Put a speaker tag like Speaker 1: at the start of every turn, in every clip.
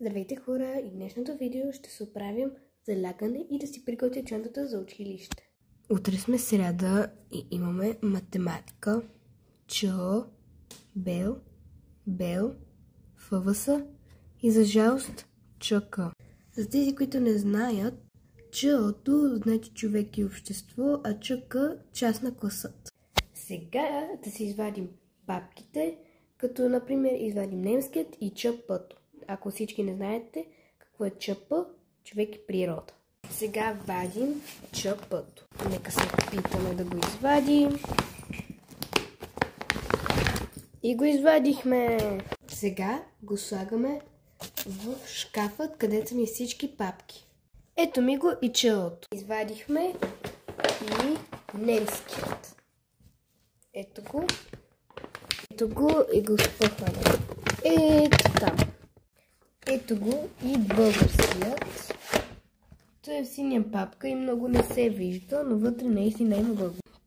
Speaker 1: Здравейте хора, и в днешното видео ще се оправим за лягане и да си приготвя чантата за училище. Утре сме сряда и имаме математика, Ч, Бел, ФВС и за жалост ЧК. За тези, които не знаят, Ч'то значи човек и общество, а ЧК част на класът. Сега да си извадим папките, като например извадим немският и ЧП-то. Ако всички не знаете какво е ЧП, човек и природа. Сега вадим ЧП-то. Нека се опитаме да го извадим. И го извадихме. Сега го слагаме в шкафът, където са ми всички папки. Ето ми го и ЧО-то. Извадихме и немският. Ето го и го спъхваме. Ето там. Ето го и българският. Той е в синя папка и много не се вижда, но вътре наистина има български.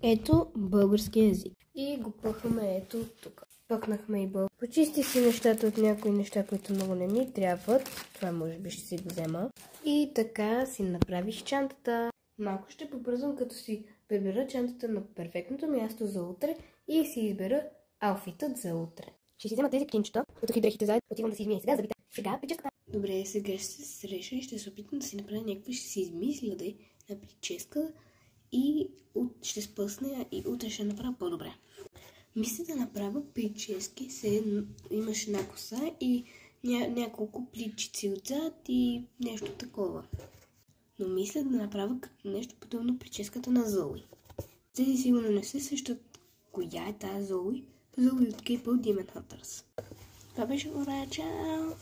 Speaker 1: Ето български език. И го пъхаме ето тук. Пъхнахме и български. Почисти си нещата от някои неща, които много не ми трябват. Това може би ще си го взема. И така си направих чантата. Малко ще побързам, като си прибера чантата на перфектното място за утре и си избера аутфитът за утре. Ще си взема тези кинчета, като ги дрехите заедно, отивам да си измия сега забита. Сега прическата. Добре, сега ще се среша и ще се опитам да си направя някаква, ще си измисля да е на прическа и ще спъсна и утре ще направя по-добре. Мисля да направя прически, имаш една коса и няколко плитчици отзад и нещо такова. Но мисля да направя като нещо подобно прическата на Зои. Тези сигурно не се сещат коя е тази Зои. Зои от K-pop Demon Hunters. Това беше ура, чао!